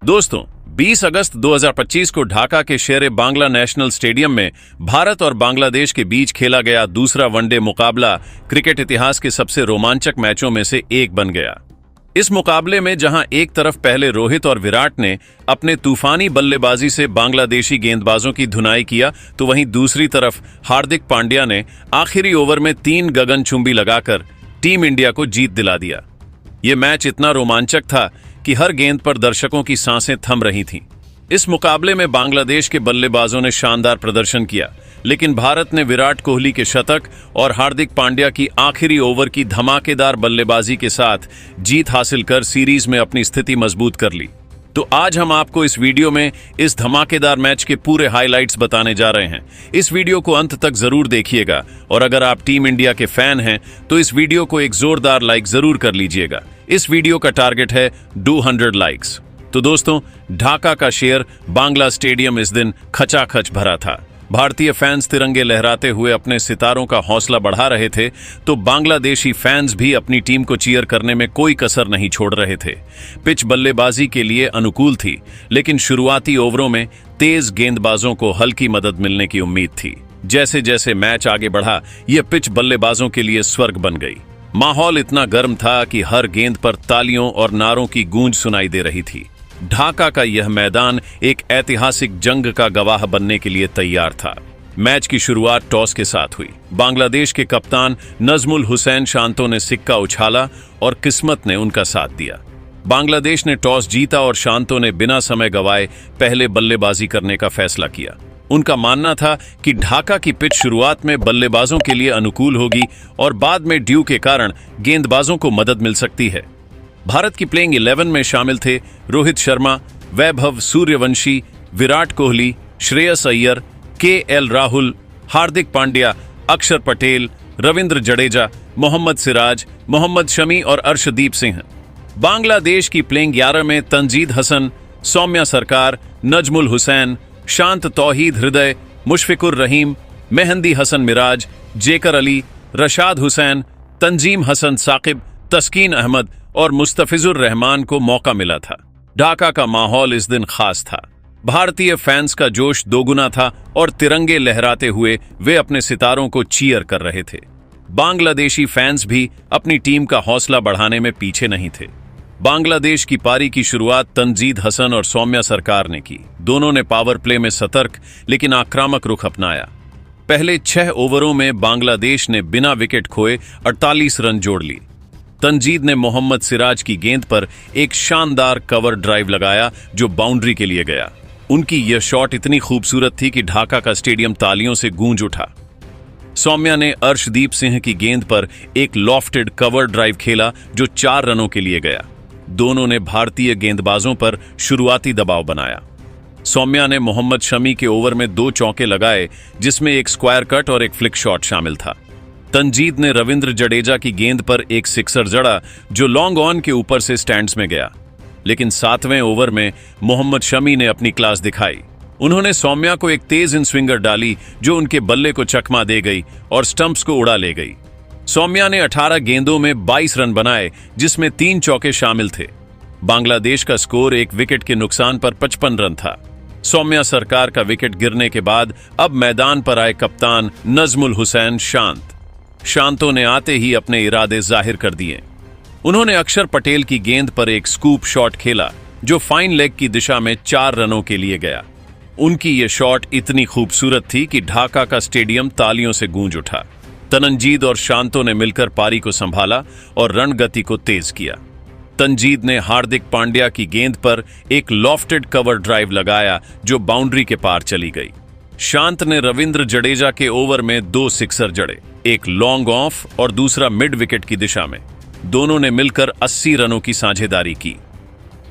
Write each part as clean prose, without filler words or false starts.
दोस्तों, 20 अगस्त 2025 को ढाका के शेर बांग्ला नेशनल स्टेडियम में भारत और बांग्लादेश के बीच खेला गया दूसरा वनडे मुकाबला क्रिकेट इतिहास के सबसे रोमांचक मैचों में से एक बन गया। इस मुकाबले में जहां एक तरफ पहले रोहित और विराट ने अपने तूफानी बल्लेबाजी से बांग्लादेशी गेंदबाजों की धुनाई किया, तो वहीं दूसरी तरफ हार्दिक पांड्या ने आखिरी ओवर में 3 गगनचुंबी लगाकर टीम इंडिया को जीत दिला दिया। ये मैच इतना रोमांचक था कि हर गेंद पर दर्शकों की सांसें थम रही थीं। इस मुकाबले में बांग्लादेश के बल्लेबाजों ने शानदार प्रदर्शन किया, लेकिन भारत ने विराट कोहली के शतक और हार्दिक पांड्या की आखिरी ओवर की धमाकेदार बल्लेबाजी के साथ जीत हासिल कर सीरीज में अपनी स्थिति मजबूत कर ली। तो आज हम आपको इस वीडियो में इस धमाकेदार मैच के पूरे हाइलाइट्स बताने जा रहे हैं। इस वीडियो को अंत तक जरूर देखिएगा और अगर आप टीम इंडिया के फैन हैं तो इस वीडियो को एक जोरदार लाइक जरूर कर लीजिएगा। इस वीडियो का टारगेट है 200 लाइक्स। तो दोस्तों, ढाका का शेर बांग्ला स्टेडियम इस दिन खचाखच भरा था। भारतीय फैंस तिरंगे लहराते हुए अपने सितारों का हौसला बढ़ा रहे थे, तो बांग्लादेशी फैंस भी अपनी टीम को चीयर करने में कोई कसर नहीं छोड़ रहे थे। पिच बल्लेबाजी के लिए अनुकूल थी, लेकिन शुरुआती ओवरों में तेज गेंदबाजों को हल्की मदद मिलने की उम्मीद थी। जैसे जैसे मैच आगे बढ़ा, यह पिच बल्लेबाजों के लिए स्वर्ग बन गई। माहौल इतना गर्म था कि हर गेंद पर तालियों और नारों की गूंज सुनाई दे रही थी। ढाका का यह मैदान एक ऐतिहासिक जंग का गवाह बनने के लिए तैयार था। मैच की शुरुआत टॉस के साथ हुई। बांग्लादेश के कप्तान नजमुल हुसैन शांतो ने सिक्का उछाला और किस्मत ने उनका साथ दिया। बांग्लादेश ने टॉस जीता और शांतो ने बिना समय गवाए पहले बल्लेबाजी करने का फैसला किया। उनका मानना था कि ढाका की पिच शुरुआत में बल्लेबाजों के लिए अनुकूल होगी और बाद में ड्यू के कारण गेंदबाजों को मदद मिल सकती है। भारत की प्लेइंग 11 में शामिल थे रोहित शर्मा, वैभव सूर्यवंशी, विराट कोहली, श्रेयस अय्यर, के.एल. राहुल, हार्दिक पांड्या, अक्षर पटेल, रविंद्र जडेजा, मोहम्मद सिराज, मोहम्मद शमी और अर्शदीप सिंह। बांग्लादेश की प्लेइंग 11 में तंजीद हसन, सौम्या सरकार, नजमुल हुसैन, शांत तौहीद हृदय, मुशफिकुर रहीम, मेहंदी हसन मिराज, जेकर अली, रशाद हुसैन, तंजीम हसन साकिब, तस्कीन अहमद और मुस्तफिजुर रहमान को मौका मिला था। ढाका का माहौल इस दिन खास था। भारतीय फैंस का जोश दोगुना था और तिरंगे लहराते हुए वे अपने सितारों को चीयर कर रहे थे। बांग्लादेशी फैंस भी अपनी टीम का हौसला बढ़ाने में पीछे नहीं थे। बांग्लादेश की पारी की शुरुआत तंजीद हसन और सौम्या सरकार ने की। दोनों ने पावर प्ले में सतर्क लेकिन आक्रामक रुख अपनाया। पहले 6 ओवरों में बांग्लादेश ने बिना विकेट खोए 48 रन जोड़ ली। तंजीद ने मोहम्मद सिराज की गेंद पर एक शानदार कवर ड्राइव लगाया जो बाउंड्री के लिए गया। उनकी यह शॉट इतनी खूबसूरत थी कि ढाका का स्टेडियम तालियों से गूंज उठा। सौम्या ने अर्शदीप सिंह की गेंद पर एक लॉफ्टेड कवर ड्राइव खेला जो 4 रनों के लिए गया। दोनों ने भारतीय गेंदबाजों पर शुरुआती दबाव बनाया। सौम्या ने मोहम्मद शमी के ओवर में 2 चौके लगाए, जिसमें एक स्क्वायर कट और एक फ्लिक शॉट शामिल था। तंजीद ने रविंद्र जडेजा की गेंद पर एक सिक्सर जड़ा जो लॉन्ग ऑन के ऊपर से स्टैंड्स में गया, लेकिन 7वें ओवर में मोहम्मद शमी ने अपनी क्लास दिखाई। उन्होंने सौम्या को एक तेज इन स्विंगर डाली जो उनके बल्ले को चकमा दे गई और स्टंप्स को उड़ा ले गई। सौम्या ने 18 गेंदों में 22 रन बनाए, जिसमें 3 चौके शामिल थे। बांग्लादेश का स्कोर 1 विकेट के नुकसान पर 55 रन था। सौम्या सरकार का विकेट गिरने के बाद अब मैदान पर आए कप्तान नजमुल हुसैन शांतो ने आते ही अपने इरादे जाहिर कर दिए। उन्होंने अक्षर पटेल की गेंद पर एक स्कूप शॉट खेला जो फाइन लेग की दिशा में 4 रनों के लिए गया। उनकी यह शॉट इतनी खूबसूरत थी कि ढाका का स्टेडियम तालियों से गूंज उठा। तंजीद और शांतो ने मिलकर पारी को संभाला और रन गति को तेज किया। तंजीद ने हार्दिक पांड्या की गेंद पर एक लॉफ्टेड कवर ड्राइव लगाया जो बाउंड्री के पार चली गई। शांत ने रविंद्र जडेजा के ओवर में 2 सिक्सर जड़े, एक लॉन्ग ऑफ और दूसरा मिड विकेट की दिशा में। दोनों ने मिलकर 80 रनों की साझेदारी की।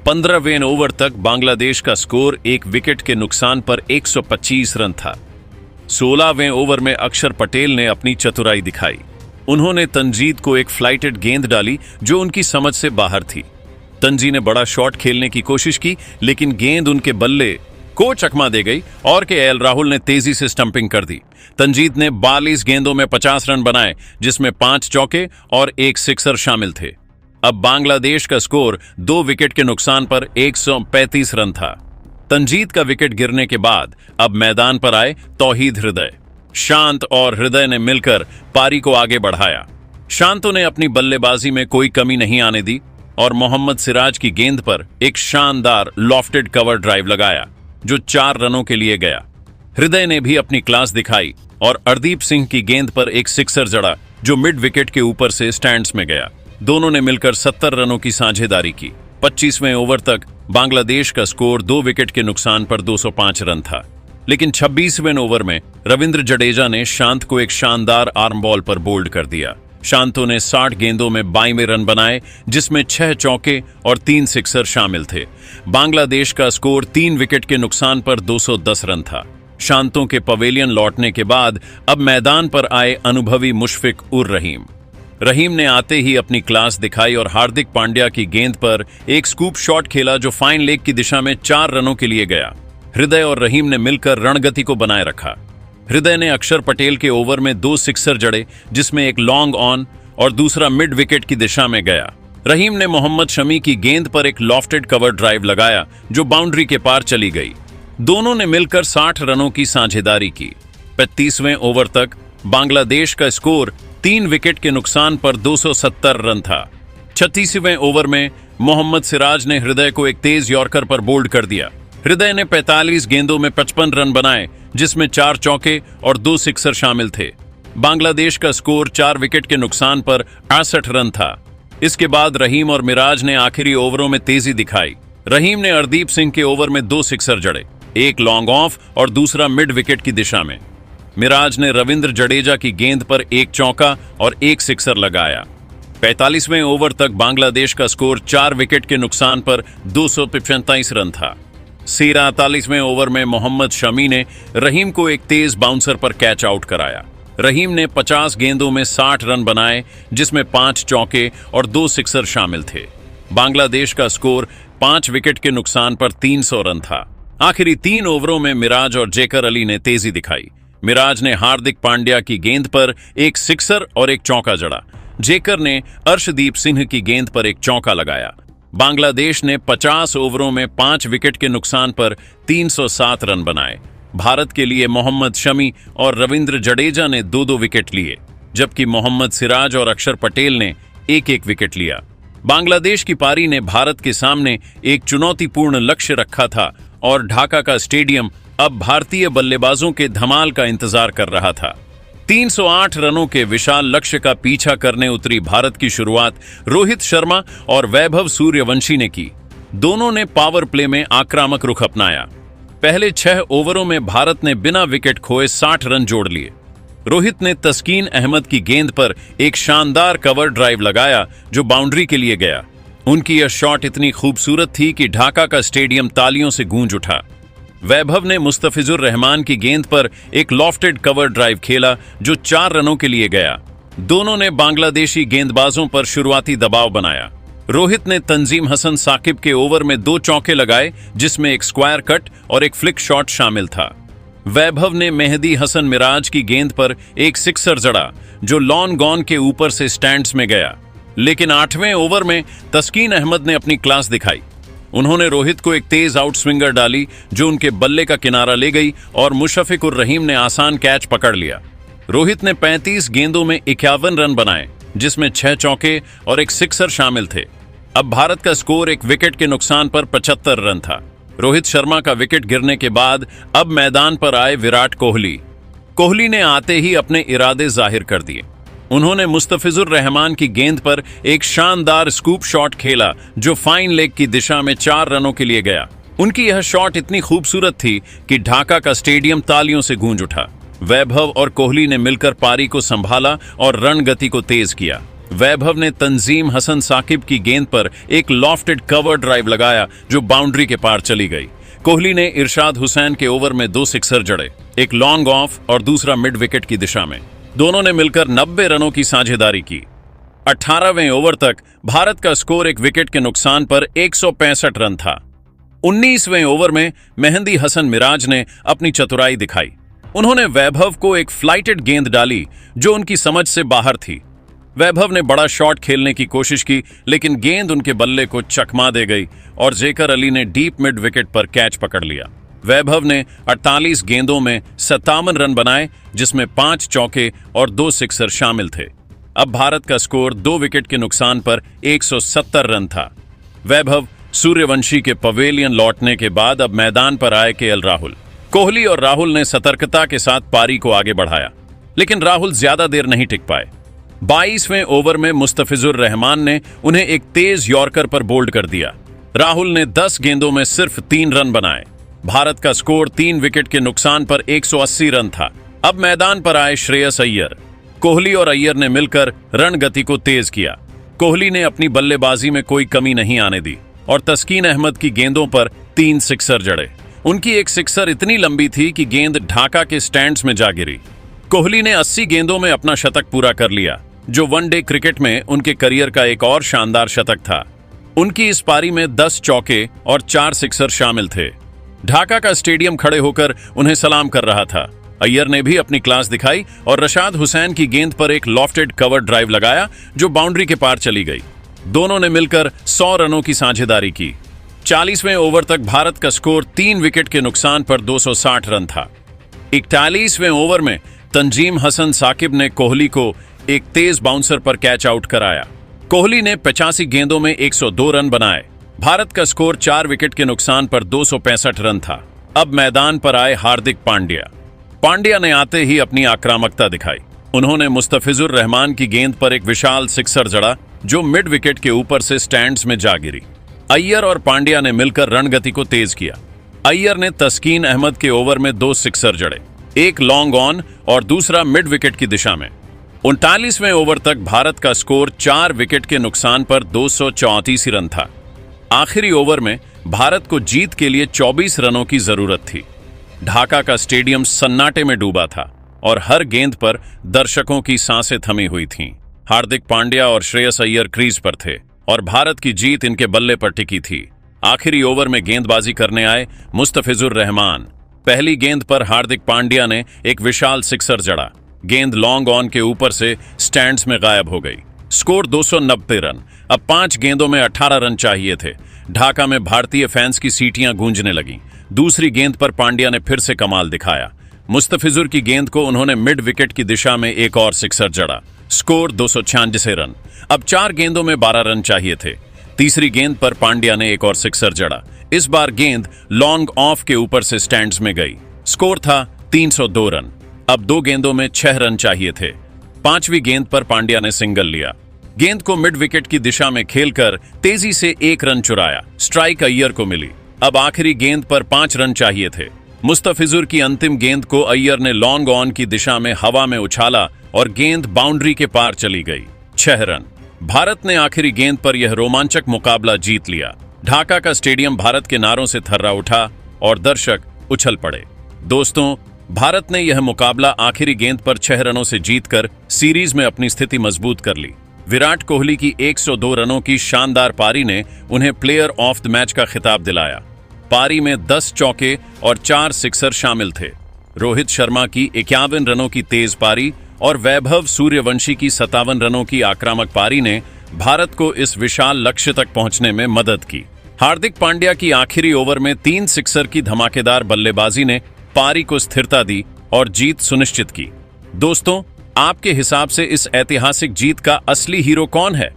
15वें ओवर तक बांग्लादेश का स्कोर 1 विकेट के नुकसान पर 125 रन था। 16वें ओवर में अक्षर पटेल ने अपनी चतुराई दिखाई। उन्होंने तंजीद को एक फ्लाइटेड गेंद डाली जो उनकी समझ से बाहर थी। तंजी ने बड़ा शॉट खेलने की कोशिश की, लेकिन गेंद उनके बल्ले को चकमा दे गई और के.एल. राहुल ने तेजी से स्टंपिंग कर दी। तंजीद ने 42 गेंदों में 50 रन बनाए, जिसमें 5 चौके और 1 सिक्सर शामिल थे। अब बांग्लादेश का स्कोर 2 विकेट के नुकसान पर 135 रन था। तंजीद का विकेट गिरने के बाद अब मैदान पर आए तौहीद हृदय। शांत और हृदय ने मिलकर पारी को आगे बढ़ाया। शांतों ने अपनी बल्लेबाजी में कोई कमी नहीं आने दी और मोहम्मद सिराज की गेंद पर एक शानदार लॉफ्टेड कवर ड्राइव लगाया जो 4 रनों के लिए गया। हृदय ने भी अपनी क्लास दिखाई और अर्दीप सिंह की गेंद पर एक सिक्सर जड़ा जो मिड विकेट के ऊपर से स्टैंड्स में गया। दोनों ने मिलकर 70 रनों की साझेदारी की। 25वें ओवर तक बांग्लादेश का स्कोर 2 विकेट के नुकसान पर 205 रन था, लेकिन 26वें ओवर में रविंद्र जडेजा ने शांत को एक शानदार आर्म बॉल पर बोल्ड कर दिया। शांतों ने 60 गेंदों में 22 रन बनाए, जिसमें 6 चौके और 3 सिक्सर शामिल थे। बांग्लादेश का स्कोर 3 विकेट के नुकसान पर 210 रन था। शांतों के पवेलियन लौटने के बाद अब मैदान पर आए अनुभवी मुशफिक उर रहीम। रहीम ने आते ही अपनी क्लास दिखाई और हार्दिक पांड्या की गेंद पर एक स्कूप शॉट खेला जो फाइन लेग की दिशा में 4 रनों के लिए गया। हृदय और रहीम ने मिलकर रणगति को बनाए रखा। हृदय ने अक्षर पटेल के ओवर में 2 सिक्सर जड़े, जिसमें एक लॉन्ग ऑन और दूसरा मिड विकेट की दिशा में गया। रहीम ने मोहम्मद शमी की गेंद पर एक लॉफ्टेड कवर ड्राइव लगाया जो बाउंड्री के पार चली गई। दोनों ने मिलकर 60 रनों की साझेदारी की। 35वें ओवर तक बांग्लादेश का स्कोर 3 विकेट के नुकसान पर 270 रन था। 36वें ओवर में मोहम्मद सिराज ने हृदय को एक तेज यॉर्कर पर बोल्ड कर दिया। हृदय ने 45 गेंदों में 55 रन बनाए, जिसमें 4 चौके और 2 सिक्सर शामिल थे। बांग्लादेश का स्कोर 4 विकेट के नुकसान पर 68 रन था। इसके बाद रहीम और मिराज ने आखिरी ओवरों में तेजी दिखाई। रहीम ने अर्दीप सिंह के ओवर में 2 सिक्सर जड़े, एक लॉन्ग ऑफ और दूसरा मिड विकेट की दिशा में। मिराज ने रविंद्र जडेजा की गेंद पर एक चौका और एक सिक्सर लगाया। 45वें ओवर तक बांग्लादेश का स्कोर 4 विकेट के नुकसान पर 245 रन था। 43वें ओवर में मोहम्मद शमी ने रहीम को एक तेज बाउंसर पर कैच आउट कराया। रहीम ने 50 गेंदों में 60 रन बनाए, जिसमें 5 चौके और 2 सिक्सर शामिल थे। बांग्लादेश का स्कोर 5 विकेट के नुकसान पर 300 रन था। आखिरी 3 ओवरों में मिराज और जेकर अली ने तेजी दिखाई। मिराज ने हार्दिक पांड्या की गेंद पर एक सिक्सर और एक चौका जड़ा। जेकर ने अर्शदीप सिंह की गेंद पर एक चौका लगाया। बांग्लादेश ने 50 ओवरों में 5 विकेट के नुकसान पर 307 रन बनाए। भारत के लिए मोहम्मद शमी और रविंद्र जडेजा ने 2-2 विकेट लिए, जबकि मोहम्मद सिराज और अक्षर पटेल ने 1-1 विकेट लिया। बांग्लादेश की पारी ने भारत के सामने एक चुनौतीपूर्ण लक्ष्य रखा था और ढाका का स्टेडियम अब भारतीय बल्लेबाजों के धमाल का इंतजार कर रहा था। 308 रनों के विशाल लक्ष्य का पीछा करने उतरी भारत की शुरुआत रोहित शर्मा और वैभव सूर्यवंशी ने की। दोनों ने पावर प्ले में आक्रामक रुख अपनाया। पहले 6 ओवरों में भारत ने बिना विकेट खोए 60 रन जोड़ लिए। रोहित ने तस्कीन अहमद की गेंद पर एक शानदार कवर ड्राइव लगाया जो बाउंड्री के लिए गया। उनकी यह शॉट इतनी खूबसूरत थी कि ढाका का स्टेडियम तालियों से गूंज उठा। वैभव ने मुस्तफिजुर रहमान की गेंद पर एक लॉफ्टेड कवर ड्राइव खेला जो 4 रनों के लिए गया। दोनों ने बांग्लादेशी गेंदबाजों पर शुरुआती दबाव बनाया। रोहित ने तंजीम हसन साकिब के ओवर में 2 चौके लगाए, जिसमें एक स्क्वायर कट और एक फ्लिक शॉट शामिल था। वैभव ने मेहदी हसन मिराज की गेंद पर एक सिक्सर जड़ा जो लॉन गॉन के ऊपर से स्टैंड्स में गया, लेकिन 8वें ओवर में तस्कीन अहमद ने अपनी क्लास दिखाई। उन्होंने रोहित को एक तेज आउट स्विंगर डाली जो उनके बल्ले का किनारा ले गई और मुशफिक उर रहीम ने आसान कैच पकड़ लिया। रोहित ने 35 गेंदों में 51 रन बनाए, जिसमें 6 चौके और एक सिक्सर शामिल थे। अब भारत का स्कोर 1 विकेट के नुकसान पर 75 रन था। रोहित शर्मा का विकेट गिरने के बाद अब मैदान पर आए विराट कोहली। कोहली ने आते ही अपने इरादे जाहिर कर दिए। उन्होंने मुस्तफिजुर रहमान की गेंद पर एक शानदार स्कूप शॉट खेला जो फाइन लेग की दिशा में 4 रनों के लिए गया। उनकी यह शॉट इतनी खूबसूरत थी कि ढाका का स्टेडियम तालियों से गूंज उठा। वैभव और कोहली ने मिलकर पारी को संभाला और रन गति को तेज किया। वैभव ने तंजीम हसन साकिब की गेंद पर एक लॉफ्टेड कवर ड्राइव लगाया जो बाउंड्री के पार चली गई। कोहली ने इरशाद हुसैन के ओवर में 2 सिक्सर जड़े, एक लॉन्ग ऑफ और दूसरा मिड विकेट की दिशा में। दोनों ने मिलकर 90 रनों की साझेदारी की। 18वें ओवर तक भारत का स्कोर 1 विकेट के नुकसान पर 165 रन था। 19वें ओवर में मेहदी हसन मिराज ने अपनी चतुराई दिखाई। उन्होंने वैभव को एक फ्लाइटेड गेंद डाली जो उनकी समझ से बाहर थी। वैभव ने बड़ा शॉट खेलने की कोशिश की, लेकिन गेंद उनके बल्ले को चकमा दे गई और जेकर अली ने डीप मिड विकेट पर कैच पकड़ लिया। वैभव ने 48 गेंदों में 57 रन बनाए, जिसमें 5 चौके और 2 सिक्सर शामिल थे। अब भारत का स्कोर 2 विकेट के नुकसान पर 170 रन था। वैभव सूर्यवंशी के पवेलियन लौटने के बाद अब मैदान पर आए केएल राहुल। कोहली और राहुल ने सतर्कता के साथ पारी को आगे बढ़ाया, लेकिन राहुल ज्यादा देर नहीं टिक पाए। 22वें ओवर में मुस्तफिजुर रहमान ने उन्हें एक तेज यॉर्कर पर बोल्ड कर दिया। राहुल ने 10 गेंदों में सिर्फ 3 रन बनाए। भारत का स्कोर 3 विकेट के नुकसान पर 180 रन था। अब मैदान पर आए श्रेयस अय्यर। कोहली और अय्यर ने मिलकर रन गति को तेज किया। कोहली ने अपनी बल्लेबाजी में कोई कमी नहीं आने दी और तस्कीन अहमद की गेंदों पर 3 सिक्सर जड़े। उनकी एक सिक्सर इतनी लंबी थी कि गेंद ढाका के स्टैंड्स में जा गिरी। कोहली ने 80 गेंदों में अपना शतक पूरा कर लिया, जो वनडे क्रिकेट में उनके करियर का एक और शानदार शतक था। उनकी इस पारी में 10 चौके और 4 सिक्सर शामिल थे। ढाका का स्टेडियम खड़े होकर उन्हें सलाम कर रहा था। अय्यर ने भी अपनी क्लास दिखाई और रशाद हुसैन की गेंद पर एक लॉफ्टेड कवर ड्राइव लगाया, जो बाउंड्री के पार चली गई। दोनों ने मिलकर 100 रनों की साझेदारी की। 40वें ओवर तक भारत का स्कोर 3 विकेट के नुकसान पर 260 रन था। 41वें ओवर में तंजीम हसन साकिब ने कोहली को एक तेज बाउंसर पर कैच आउट कराया। कोहली ने 85 गेंदों में 102 रन बनाए। भारत का स्कोर 4 विकेट के नुकसान पर 265 रन था। अब मैदान पर आए हार्दिक पांड्या। पांड्या ने आते ही अपनी आक्रामकता दिखाई। उन्होंने मुस्तफिजुर रहमान की गेंद पर एक विशाल सिक्सर जड़ा, जो मिड विकेट के ऊपर से स्टैंड्स में जा गिरी। अय्यर और पांड्या ने मिलकर रन गति को तेज किया। अय्यर ने तस्कीन अहमद के ओवर में 2 सिक्सर जड़े, एक लॉन्ग ऑन और दूसरा मिड विकेट की दिशा में। 39वें ओवर तक भारत का स्कोर 4 विकेट के नुकसान पर 234 रन था। आखिरी ओवर में भारत को जीत के लिए 24 रनों की जरूरत थी। ढाका का स्टेडियम सन्नाटे में डूबा था और हर गेंद पर दर्शकों की सांसें थमी हुई थीं। हार्दिक पांड्या और श्रेयस अय्यर क्रीज पर थे और भारत की जीत इनके बल्ले पर टिकी थी। आखिरी ओवर में गेंदबाजी करने आए मुस्तफिजुर रहमान। पहली गेंद पर हार्दिक पांड्या ने एक विशाल सिक्सर जड़ा। गेंद लॉन्ग ऑन के ऊपर से स्टैंड्स में गायब हो गई। Score 290 run. अब 5 गेंदों में 18 रन चाहिए थे। ढाका में भारतीय फैंस की सीटियां गूंजने लगीं। दूसरी गेंद पर पांड्या ने फिर से कमाल दिखाया। मुस्तफिजुर की गेंद को उन्होंने मिड विकेट की दिशा में एक और सिक्सर जड़ा। Score 296 run. अब 4 गेंदों में 12 रन चाहिए थे। तीसरी गेंद पर पांड्या ने एक और सिक्सर जड़ा। इस बार गेंद लॉन्ग ऑफ के ऊपर से स्टैंड्स में गई। स्कोर था 302 रन। अब 2 गेंदों में 6 रन चाहिए थे। 5वीं गेंद पर पांड्या ने सिंगल लिया। गेंद को मिड विकेट की दिशा में खेलकर तेजी से 1 रन चुराया। स्ट्राइक अय्यर को मिली। अब आखिरी गेंद पर 5 रन चाहिए थे। मुस्तफिजुर की अंतिम गेंद को अय्यर ने लॉन्ग ऑन की दिशा में हवा में उछाला और गेंद बाउंड्री के पार चली गई। 6 रन। भारत ने आखिरी गेंद पर यह रोमांचक मुकाबला जीत लिया। ढाका का स्टेडियम भारत के नारों से थर्रा उठा और दर्शक उछल पड़े। दोस्तों, भारत ने यह मुकाबला आखिरी गेंद पर 6 रनों से जीतकर सीरीज में अपनी स्थिति मजबूत कर ली। विराट कोहली की 102 रनों की शानदार पारी ने उन्हें प्लेयर ऑफ द मैच का खिताब दिलाया। पारी में 10 चौके और 4 सिक्सर शामिल थे। रोहित शर्मा की 51 रनों की तेज पारी और वैभव सूर्यवंशी की 57 रनों की आक्रामक पारी ने भारत को इस विशाल लक्ष्य तक पहुंचने में मदद की। हार्दिक पांड्या की आखिरी ओवर में 3 सिक्सर की धमाकेदार बल्लेबाजी ने पारी को स्थिरता दी और जीत सुनिश्चित की। दोस्तों, आपके हिसाब से इस ऐतिहासिक जीत का असली हीरो कौन है?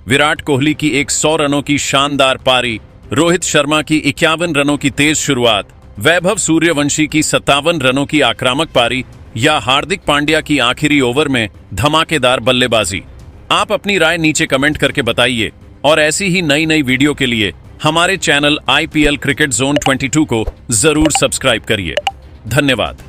विराट कोहली की 100 रनों की शानदार पारी, रोहित शर्मा की 51 रनों की तेज शुरुआत, वैभव सूर्यवंशी की 57 रनों की आक्रामक पारी या हार्दिक पांड्या की आखिरी ओवर में धमाकेदार बल्लेबाजी? आप अपनी राय नीचे कमेंट करके बताइए और ऐसी ही नई नई वीडियो के लिए हमारे चैनल IPL क्रिकेट जोन 22 को जरूर सब्सक्राइब करिए। धन्यवाद।